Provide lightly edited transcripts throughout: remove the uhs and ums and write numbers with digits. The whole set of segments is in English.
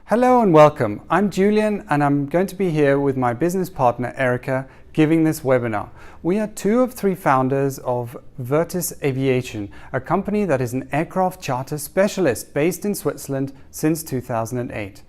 Hello and welcome. I'm Julian and I'm going to be here with my business partner Erica giving this webinar. We are 2 of 3 founders of Vertis Aviation, a company that is an aircraft charter specialist based in Switzerland since 2008.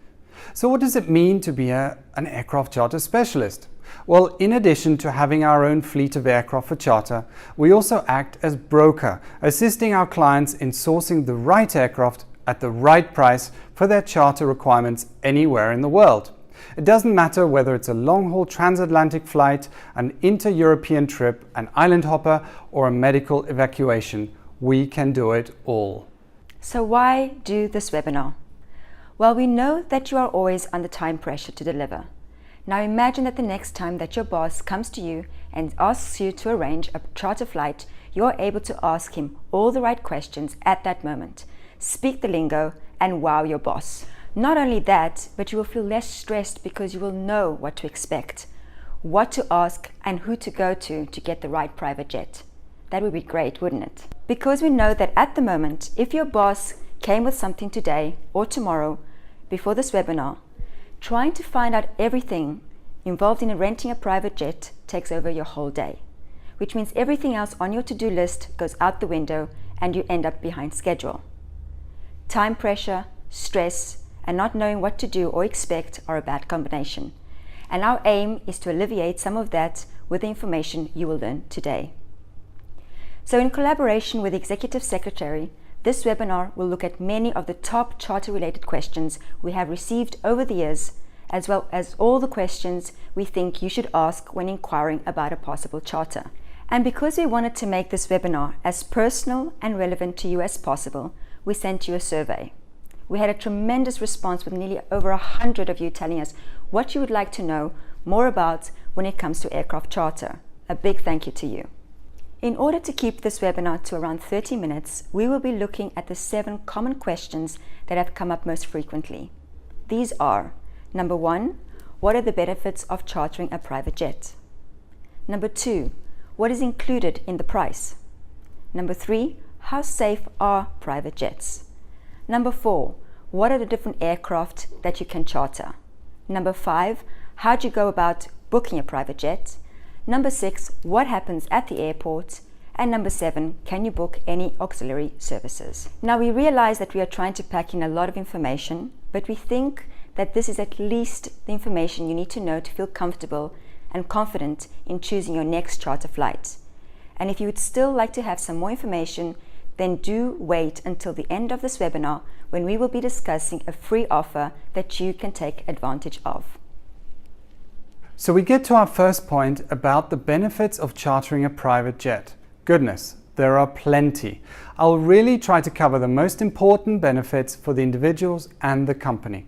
So what does it mean to be an aircraft charter specialist? Well, in addition to having our own fleet of aircraft for charter, we also act as broker, assisting our clients in sourcing the right aircraft at the right price for their charter requirements anywhere in the world. It doesn't matter whether it's a long-haul transatlantic flight, an inter-European trip, an island hopper, or a medical evacuation. We can do it all. So why do this webinar? Well, we know that you are always under time pressure to deliver. Now imagine that the next time that your boss comes to you and asks you to arrange a charter flight, you're able to ask him all the right questions at that moment. Speak the lingo and wow your boss. Not only that, but you will feel less stressed because you will know what to expect, what to ask and who to go to get the right private jet. That would be great, wouldn't it? Because we know that at the moment, if your boss came with something today or tomorrow before this webinar, trying to find out everything involved in renting a private jet takes over your whole day, which means everything else on your to-do list goes out the window and you end up behind schedule. Time pressure, stress, and not knowing what to do or expect are a bad combination. And our aim is to alleviate some of that with the information you will learn today. So in collaboration with the Executive Secretary, this webinar will look at many of the top charter-related questions we have received over the years, as well as all the questions we think you should ask when inquiring about a possible charter. And because we wanted to make this webinar as personal and relevant to you as possible, we sent you a survey. We had a tremendous response with nearly over 100 of you telling us what you would like to know more about when it comes to aircraft charter. A big thank you to you. In order to keep this webinar to around 30 minutes, we will be looking at the 7 common questions that have come up most frequently. These are: number 1, what are the benefits of chartering a private jet? Number 2, what is included in the price? Number 3, how safe are private jets? Number 4, what are the different aircraft that you can charter? Number 5, how do you go about booking a private jet? Number 6, what happens at the airport? And number 7, can you book any auxiliary services? Now we realize that we are trying to pack in a lot of information, but we think that this is at least the information you need to know to feel comfortable and confident in choosing your next charter flight. And if you would still like to have some more information, then do wait until the end of this webinar when we will be discussing a free offer that you can take advantage of. So we get to our first point about the benefits of chartering a private jet. Goodness, there are plenty. I'll really try to cover the most important benefits for the individuals and the company.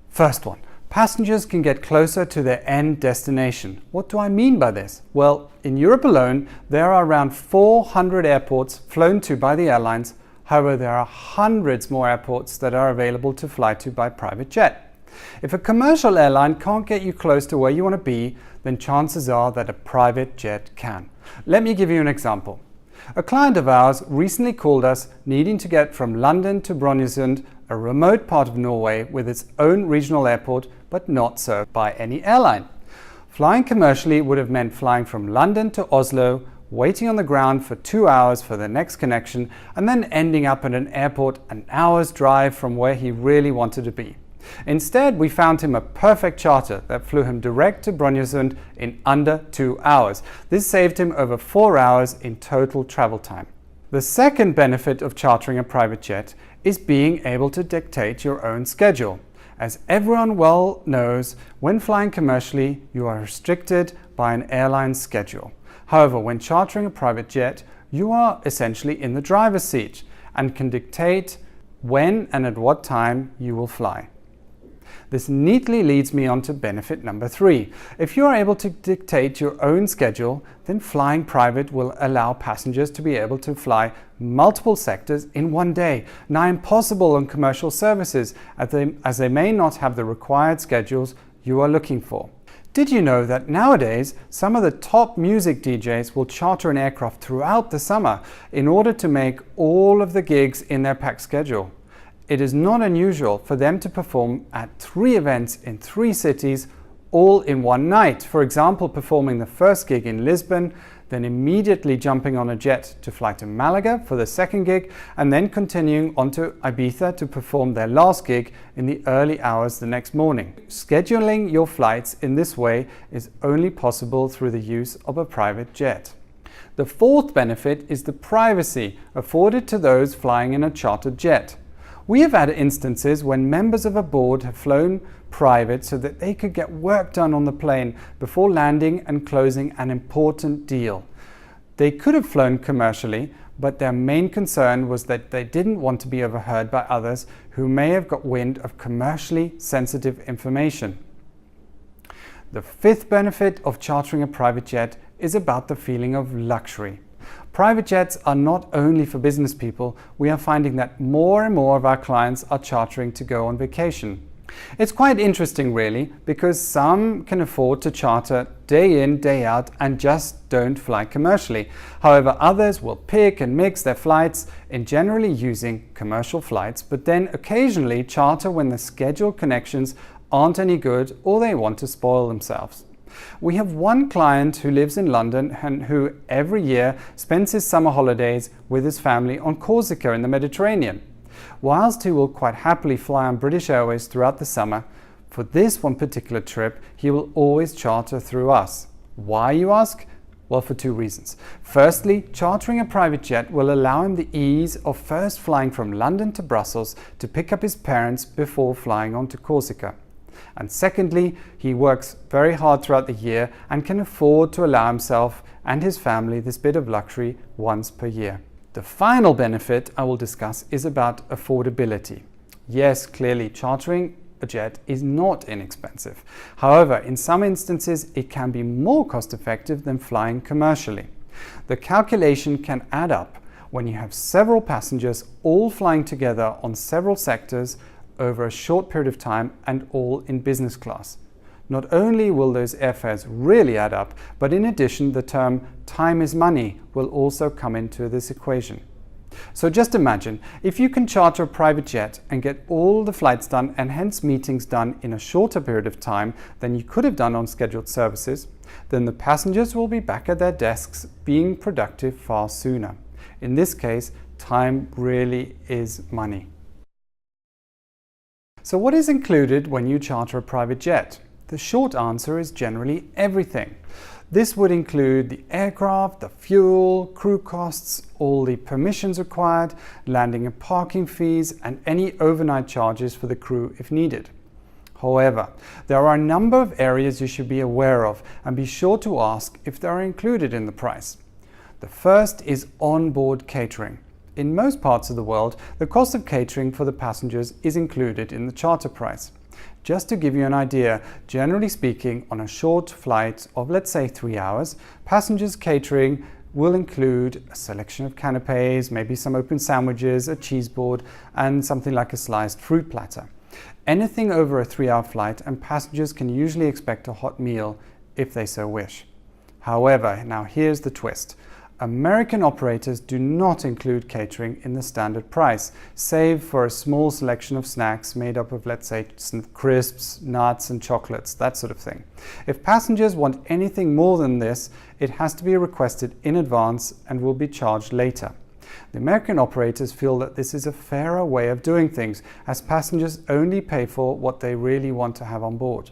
First one, passengers can get closer to their end destination. What do I mean by this? Well, in Europe alone, there are around 400 airports flown to by the airlines. However, there are hundreds more airports that are available to fly to by private jet. If a commercial airline can't get you close to where you want to be, then chances are that a private jet can. Let me give you an example. A client of ours recently called us needing to get from London to Brønnøysund, a remote part of Norway with its own regional airport, but not served by any airline. Flying commercially would have meant flying from London to Oslo, waiting on the ground for 2 hours for the next connection, and then ending up at an airport an hour's drive from where he really wanted to be. Instead, we found him a perfect charter that flew him direct to Brønnøysund in under 2 hours. This saved him over 4 hours in total travel time. The second benefit of chartering a private jet is being able to dictate your own schedule. As everyone well knows, when flying commercially, you are restricted by an airline's schedule. However, when chartering a private jet, you are essentially in the driver's seat and can dictate when and at what time you will fly. This neatly leads me on to benefit number 3. If you are able to dictate your own schedule, then flying private will allow passengers to be able to fly multiple sectors in one day. Now impossible on commercial services as they may not have the required schedules you are looking for. Did you know that nowadays some of the top music DJs will charter an aircraft throughout the summer in order to make all of the gigs in their packed schedule? it is not unusual for them to perform at 3 events in 3 cities all in one night. For example, performing the first gig in Lisbon, then immediately jumping on a jet to fly to Malaga for the second gig, and then continuing on to Ibiza to perform their last gig in the early hours the next morning. Scheduling your flights in this way is only possible through the use of a private jet. The fourth benefit is the privacy afforded to those flying in a chartered jet. We have had instances when members of a board have flown private so that they could get work done on the plane before landing and closing an important deal. They could have flown commercially, but their main concern was that they didn't want to be overheard by others who may have got wind of commercially sensitive information. The fifth benefit of chartering a private jet is about the feeling of luxury. Private jets are not only for business people. We are finding that more and more of our clients are chartering to go on vacation. It's quite interesting really, because some can afford to charter day in, day out and just don't fly commercially. However, others will pick and mix their flights in generally using commercial flights, but then occasionally charter when the scheduled connections aren't any good or they want to spoil themselves. We have one client who lives in London and who every year spends his summer holidays with his family on Corsica in the Mediterranean. Whilst he will quite happily fly on British Airways throughout the summer, for this one particular trip he will always charter through us. Why, you ask? Well, for 2 reasons. Firstly, chartering a private jet will allow him the ease of first flying from London to Brussels to pick up his parents before flying on to Corsica. And secondly, he works very hard throughout the year and can afford to allow himself and his family this bit of luxury once per year. The final benefit I will discuss is about affordability. Yes, clearly chartering a jet is not inexpensive. However, in some instances it can be more cost effective than flying commercially. The calculation can add up when you have several passengers all flying together on several sectors over a short period of time and all in business class. Not only will those airfares really add up, but in addition the term time is money will also come into this equation. So just imagine, if you can charter a private jet and get all the flights done and hence meetings done in a shorter period of time than you could have done on scheduled services, then the passengers will be back at their desks being productive far sooner. In this case, time really is money. So what is included when you charter a private jet? The short answer is generally everything. This would include the aircraft, the fuel, crew costs, all the permissions required, landing and parking fees, and any overnight charges for the crew if needed. However, there are a number of areas you should be aware of and be sure to ask if they are included in the price. The first is onboard catering. In most parts of the world, the cost of catering for the passengers is included in the charter price. Just to give you an idea, generally speaking, on a short flight of let's say 3 hours, passengers catering will include a selection of canapes, maybe some open sandwiches, a cheese board, and something like a sliced fruit platter. Anything over a 3-hour flight, and passengers can usually expect a hot meal if they so wish. However, now here's the twist. American operators do not include catering in the standard price, save for a small selection of snacks made up of, let's say, some crisps, nuts and chocolates, that sort of thing. If passengers want anything more than this, it has to be requested in advance and will be charged later. The American operators feel that this is a fairer way of doing things, as passengers only pay for what they really want to have on board.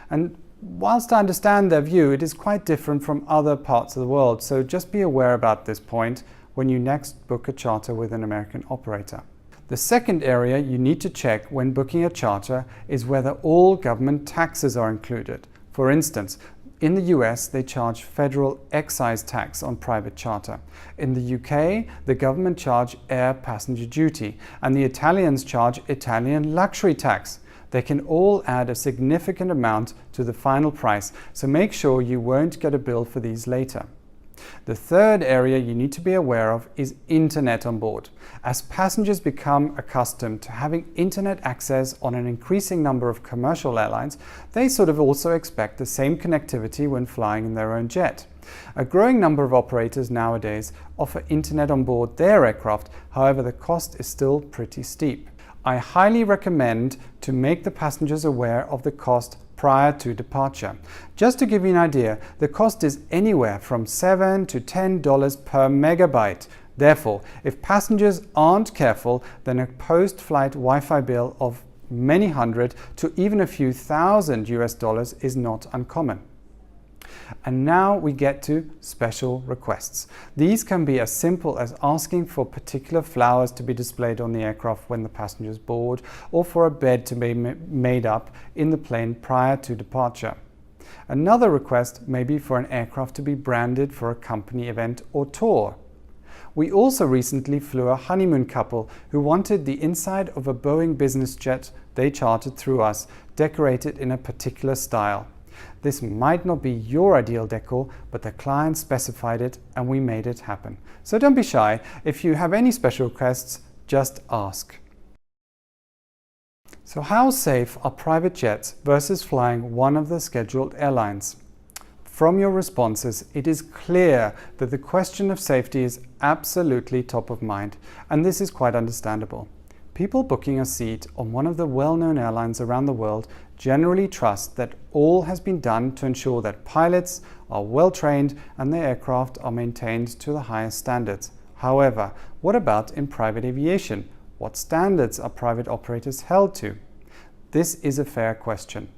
And whilst I understand their view, it is quite different from other parts of the world, so just be aware about this point when you next book a charter with an American operator. The second area you need to check when booking a charter is whether all government taxes are included. For instance, in the US, they charge federal excise tax on private charter. In the UK, the government charge air passenger duty, and the Italians charge Italian luxury tax. They can all add a significant amount to the final price, so make sure you won't get a bill for these later. The third area you need to be aware of is internet on board. As passengers become accustomed to having internet access on an increasing number of commercial airlines, they sort of also expect the same connectivity when flying in their own jet. A growing number of operators nowadays offer internet on board their aircraft, however the cost is still pretty steep. I highly recommend to make the passengers aware of the cost prior to departure. Just to give you an idea, the cost is anywhere from $7 to $10 per megabyte. Therefore, if passengers aren't careful, then a post-flight Wi-Fi bill of many hundred to even a few thousand US dollars is not uncommon. And now we get to special requests. These can be as simple as asking for particular flowers to be displayed on the aircraft when the passengers board, or for a bed to be made up in the plane prior to departure. Another request may be for an aircraft to be branded for a company event or tour. We also recently flew a honeymoon couple who wanted the inside of a Boeing business jet they chartered through us decorated in a particular style. This might not be your ideal decor, but the client specified it and we made it happen. So don't be shy. If you have any special requests, just ask. So how safe are private jets versus flying one of the scheduled airlines? From your responses, it is clear that the question of safety is absolutely top of mind, and this is quite understandable. People booking a seat on one of the well-known airlines around the world generally trust that all has been done to ensure that pilots are well trained and their aircraft are maintained to the highest standards. However, what about in private aviation? What standards are private operators held to? This is a fair question.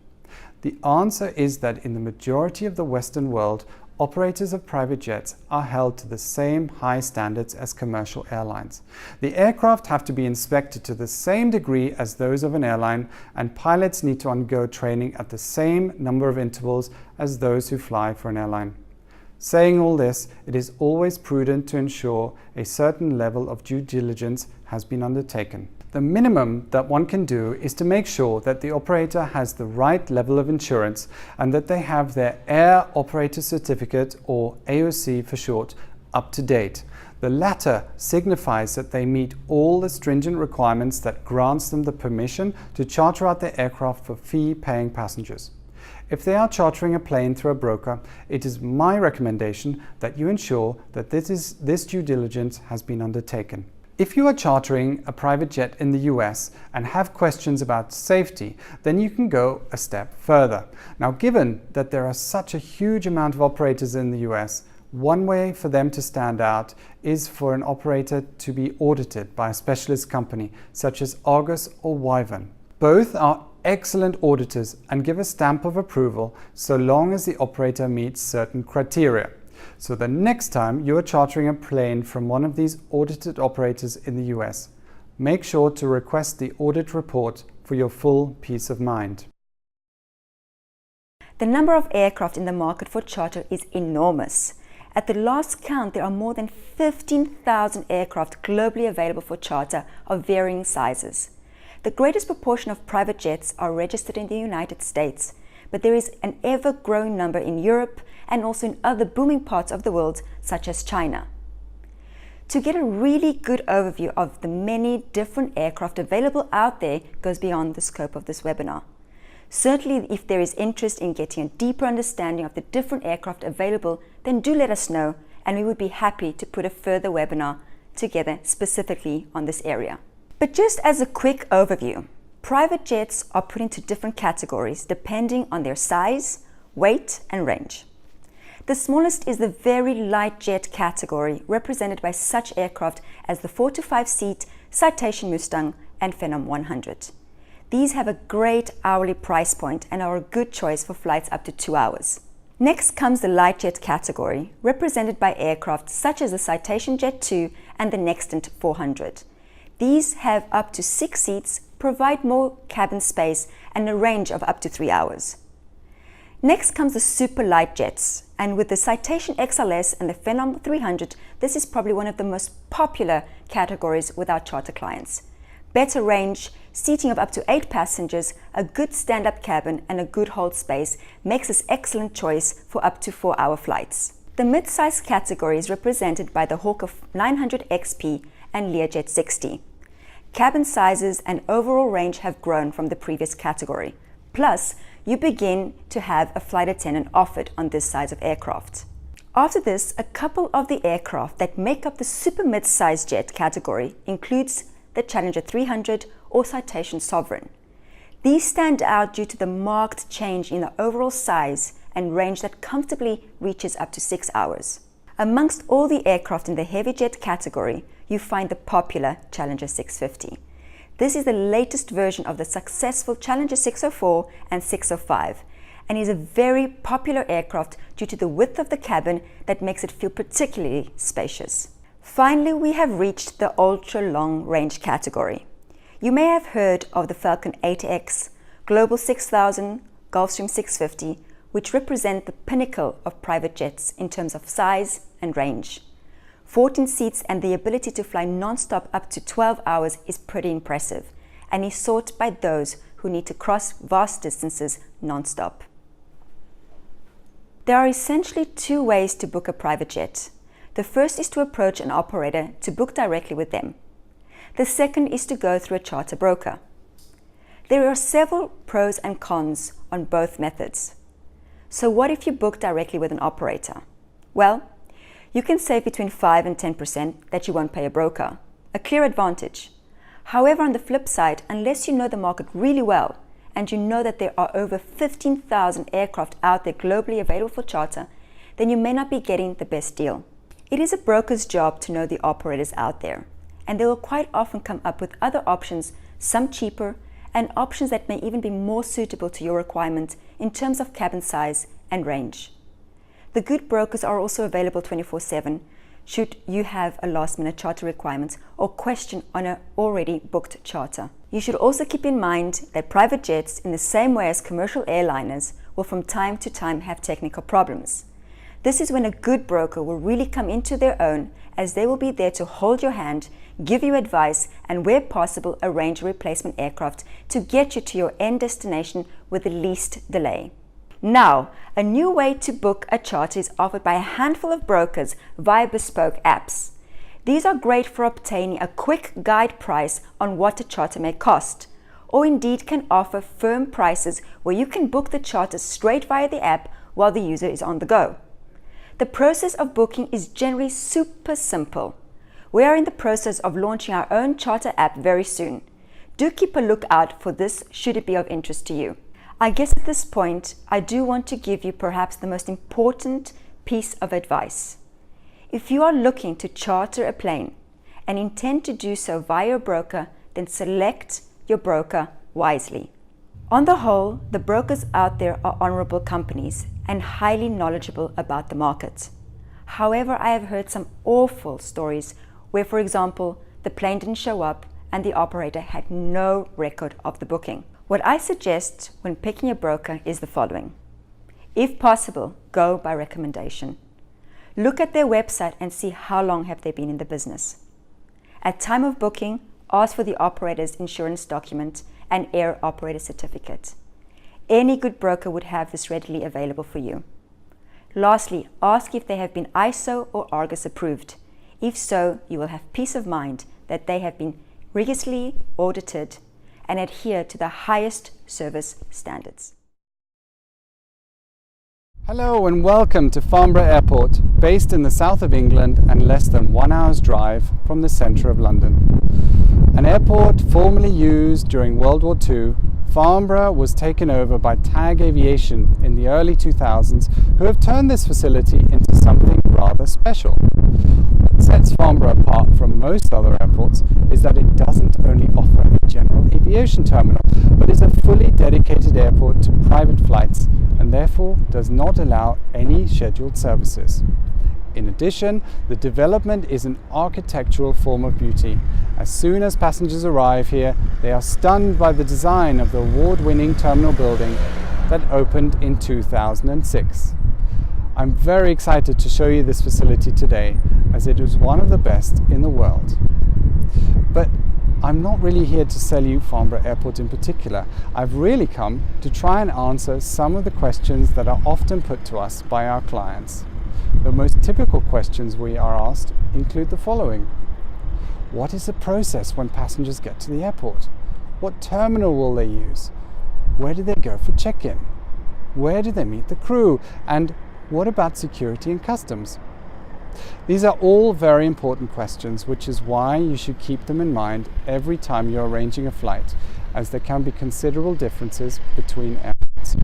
The answer is that in the majority of the Western world, operators of private jets are held to the same high standards as commercial airlines. The aircraft have to be inspected to the same degree as those of an airline, and pilots need to undergo training at the same number of intervals as those who fly for an airline. Saying all this, it is always prudent to ensure a certain level of due diligence has been undertaken. The minimum that one can do is to make sure that the operator has the right level of insurance and that they have their Air Operator Certificate, or AOC for short, up to date. The latter signifies that they meet all the stringent requirements that grants them the permission to charter out their aircraft for fee-paying passengers. If they are chartering a plane through a broker, it is my recommendation that you ensure that this due diligence has been undertaken. If you are chartering a private jet in the US and have questions about safety, then you can go a step further. Now, given that there are such a huge amount of operators in the US, one way for them to stand out is for an operator to be audited by a specialist company such as Argus or Wyvern. Both are excellent auditors and give a stamp of approval so long as the operator meets certain criteria. So the next time you are chartering a plane from one of these audited operators in the US, make sure to request the audit report for your full peace of mind. The number of aircraft in the market for charter is enormous. At the last count, there are more than 15,000 aircraft globally available for charter of varying sizes. The greatest proportion of private jets are registered in the United States, but there is an ever-growing number in Europe and also in other booming parts of the world, such as China. To get a really good overview of the many different aircraft available out there goes beyond the scope of this webinar. Certainly, if there is interest in getting a deeper understanding of the different aircraft available, then do let us know, and we would be happy to put a further webinar together specifically on this area. But just as a quick overview, private jets are put into different categories depending on their size, weight, and range. The smallest is the very light jet category, represented by such aircraft as the 4 to 5 seat Citation Mustang and Phenom 100. These have a great hourly price point and are a good choice for flights up to 2 hours. Next comes the light jet category, represented by aircraft such as the Citation Jet 2 and the Nextant 400. These have up to 6 seats, provide more cabin space, and a range of up to 3 hours. Next comes the super light jets, and with the Citation XLS and the Phenom 300, this is probably one of the most popular categories with our charter clients. Better range, seating of up to 8 passengers, a good stand-up cabin, and a good hold space makes this excellent choice for up to 4-hour flights. The mid-size category is represented by the Hawker 900 XP and Learjet 60. Cabin sizes and overall range have grown from the previous category. Plus, you begin to have a flight attendant offered on this size of aircraft. After this, a couple of the aircraft that make up the super mid-size jet category includes the Challenger 300 or Citation Sovereign. These stand out due to the marked change in the overall size and range that comfortably reaches up to 6 hours. Amongst all the aircraft in the heavy jet category, you find the popular Challenger 650. This is the latest version of the successful Challenger 604 and 605, and is a very popular aircraft due to the width of the cabin that makes it feel particularly spacious. Finally, we have reached the ultra-long range category. You may have heard of the Falcon 8X, Global 6000, Gulfstream 650, which represent the pinnacle of private jets in terms of size and range. 14 seats and the ability to fly non-stop up to 12 hours is pretty impressive, and is sought by those who need to cross vast distances non-stop. There are essentially two ways to book a private jet. The first is to approach an operator to book directly with them. The second is to go through a charter broker. There are several pros and cons on both methods. So what if you book directly with an operator? Well, you can save between 5 and 10% that you won't pay a broker, a clear advantage. However, on the flip side, unless you know the market really well, and you know that there are over 15,000 aircraft out there globally available for charter, then you may not be getting the best deal. It is a broker's job to know the operators out there, and they will quite often come up with other options, some cheaper, and options that may even be more suitable to your requirement in terms of cabin size and range. The good brokers are also available 24/7 should you have a last-minute charter requirement or question on an already booked charter. You should also keep in mind that private jets, in the same way as commercial airliners, will from time to time have technical problems. This is when a good broker will really come into their own, as they will be there to hold your hand, give you advice, and where possible arrange a replacement aircraft to get you to your end destination with the least delay. Now, a new way to book a charter is offered by a handful of brokers via bespoke apps. These are great for obtaining a quick guide price on what a charter may cost, or indeed can offer firm prices where you can book the charter straight via the app while the user is on the go. The process of booking is generally super simple. We are in the process of launching our own charter app very soon. Do keep a lookout for this should it be of interest to you. I guess at this point, I do want to give you perhaps the most important piece of advice. If you are looking to charter a plane and intend to do so via a broker, then select your broker wisely. On the whole, the brokers out there are honorable companies and highly knowledgeable about the market. However, I have heard some awful stories where, for example, the plane didn't show up and the operator had no record of the booking. What I suggest when picking a broker is the following. If possible, go by recommendation. Look at their website and see how long have they been in the business. At time of booking, ask for the operator's insurance document and air operator certificate. Any good broker would have this readily available for you. Lastly, ask if they have been ISO or Argus approved. If so, you will have peace of mind that they have been rigorously audited and adhere to the highest service standards. Hello and welcome to Farnborough Airport, based in the south of England and less than 1 hour's drive from the centre of London. An airport formerly used during World War II, Farnborough was taken over by TAG Aviation in the early 2000s, who have turned this facility into something rather special. What sets Farnborough apart from most other airports is that it doesn't only offer a general aviation terminal, but is a fully dedicated airport to private flights and therefore does not allow any scheduled services. In addition, the development is an architectural form of beauty. As soon as passengers arrive here, they are stunned by the design of the award-winning terminal building that opened in 2006. I'm very excited to show you this facility today, as it is one of the best in the world. But I'm not really here to sell you Farnborough Airport in particular. I've really come to try and answer some of the questions that are often put to us by our clients. The most typical questions we are asked include the following. What is the process when passengers get to the airport? What terminal will they use? Where do they go for check-in? Where do they meet the crew? And what about security and customs? These are all very important questions, which is why you should keep them in mind every time you're arranging a flight, as there can be considerable differences between airports.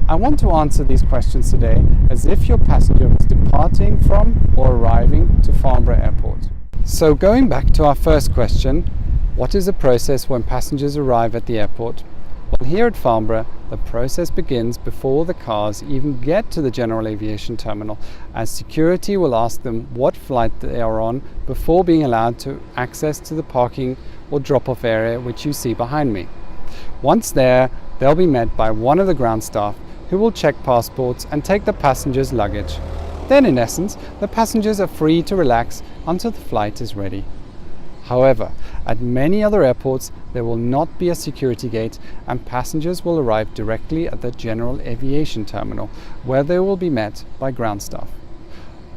I want to answer these questions today as if your passenger was departing from or arriving to Farnborough Airport. So going back to our first question, what is the process when passengers arrive at the airport? Well, here at Farnborough, the process begins before the cars even get to the General Aviation Terminal, as security will ask them what flight they are on before being allowed to access to the parking or drop-off area which you see behind me. Once there, they'll be met by one of the ground staff who will check passports and take the passengers' luggage. Then, in essence, the passengers are free to relax until the flight is ready. However, at many other airports, there will not be a security gate and passengers will arrive directly at the General Aviation Terminal, where they will be met by ground staff.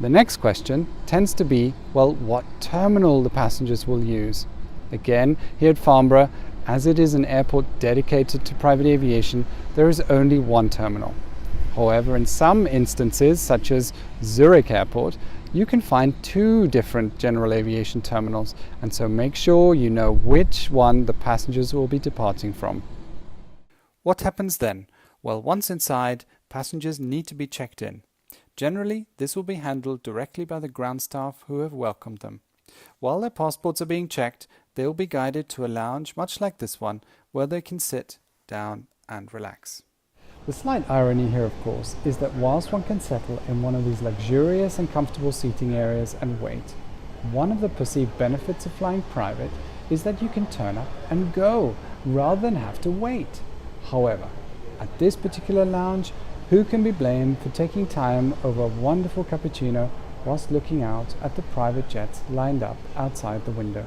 The next question tends to be, well, what terminal the passengers will use. Again, here at Farnborough, as it is an airport dedicated to private aviation, there is only one terminal. However, in some instances, such as Zurich Airport, you can find two different general aviation terminals, and so make sure you know which one the passengers will be departing from. What happens then? Well, once inside, passengers need to be checked in. Generally, this will be handled directly by the ground staff who have welcomed them. While their passports are being checked, they will be guided to a lounge much like this one, where they can sit down and relax. The slight irony here, of course, is that whilst one can settle in one of these luxurious and comfortable seating areas and wait, one of the perceived benefits of flying private is that you can turn up and go rather than have to wait. However, at this particular lounge, who can be blamed for taking time over a wonderful cappuccino whilst looking out at the private jets lined up outside the window?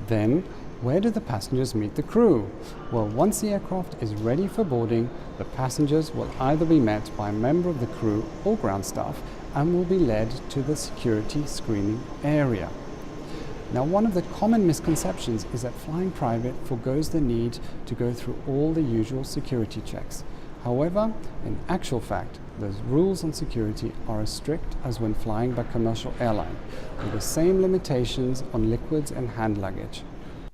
Then, where do the passengers meet the crew? Well, once the aircraft is ready for boarding, the passengers will either be met by a member of the crew or ground staff and will be led to the security screening area. Now, one of the common misconceptions is that flying private forgoes the need to go through all the usual security checks. However, in actual fact, those rules on security are as strict as when flying by commercial airline, with the same limitations on liquids and hand luggage.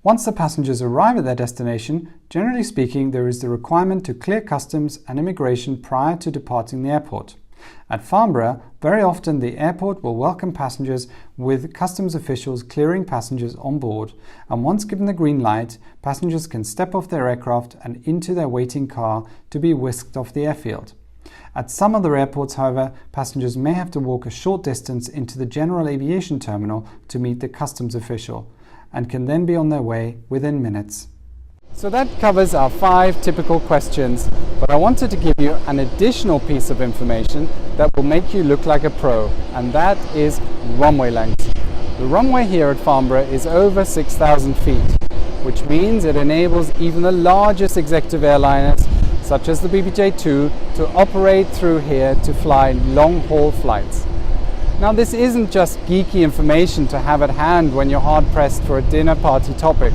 Once the passengers arrive at their destination, generally speaking, there is the requirement to clear customs and immigration prior to departing the airport. At Farnborough, very often the airport will welcome passengers with customs officials clearing passengers on board, and once given the green light, passengers can step off their aircraft and into their waiting car to be whisked off the airfield. At some other airports, however, passengers may have to walk a short distance into the General Aviation Terminal to meet the customs official, and can then be on their way within minutes. So that covers our 5 typical questions, but I wanted to give you an additional piece of information that will make you look like a pro, and that is runway length. The runway here at Farnborough is over 6,000 feet, which means it enables even the largest executive airliners, such as the BBJ2, to operate through here to fly long-haul flights. Now, this isn't just geeky information to have at hand when you're hard-pressed for a dinner party topic,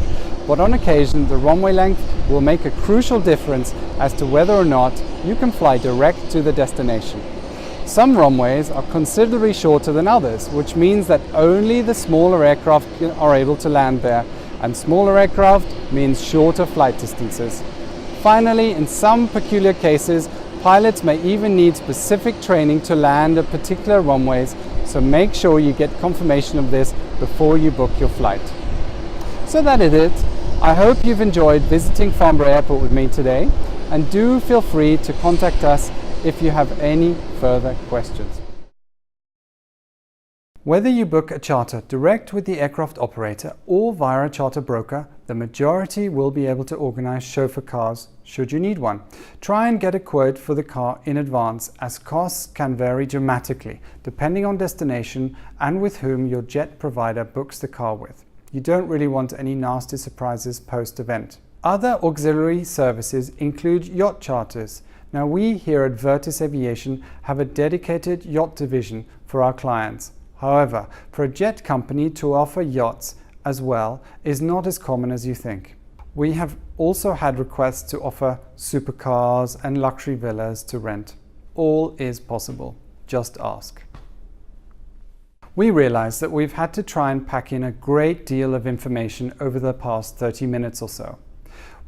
but on occasion the runway length will make a crucial difference as to whether or not you can fly direct to the destination. Some runways are considerably shorter than others, which means that only the smaller aircraft are able to land there, and smaller aircraft means shorter flight distances. Finally, in some peculiar cases, pilots may even need specific training to land at particular runways, so make sure you get confirmation of this before you book your flight. So that is it. I hope you've enjoyed visiting Farnborough Airport with me today, and do feel free to contact us if you have any further questions. Whether you book a charter direct with the aircraft operator or via a charter broker, the majority will be able to organize chauffeur cars should you need one. Try and get a quote for the car in advance, as costs can vary dramatically depending on destination and with whom your jet provider books the car with. You don't really want any nasty surprises post-event. Other auxiliary services include yacht charters. Now, we here at Vertis Aviation have a dedicated yacht division for our clients. However, for a jet company to offer yachts as well is not as common as you think. We have also had requests to offer supercars and luxury villas to rent. All is possible. Just ask. We realize that we've had to try and pack in a great deal of information over the past 30 minutes or so.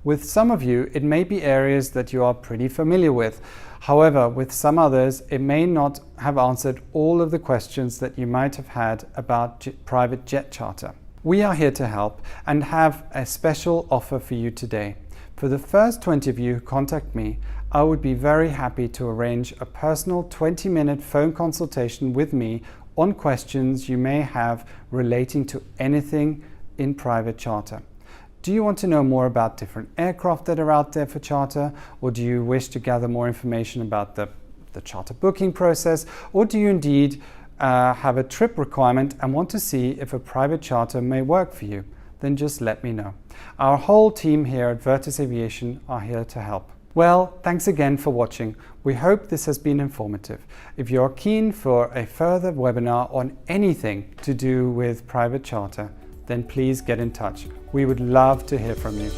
With some of you, it may be areas that you are pretty familiar with. However, with some others, it may not have answered all of the questions that you might have had about private jet charter. We are here to help and have a special offer for you today. For the first 20 of you who contact me, I would be very happy to arrange a personal 20-minute phone consultation with me on questions you may have relating to anything in private charter. Do you want to know more about different aircraft that are out there for charter, or do you wish to gather more information about the charter booking process, or do you indeed have a trip requirement and want to see if a private charter may work for you? Then just let me know. Our whole team here at Vertis Aviation are here to help. Well, thanks again for watching. We hope this has been informative. If you're keen for a further webinar on anything to do with private charter, then please get in touch. We would love to hear from you.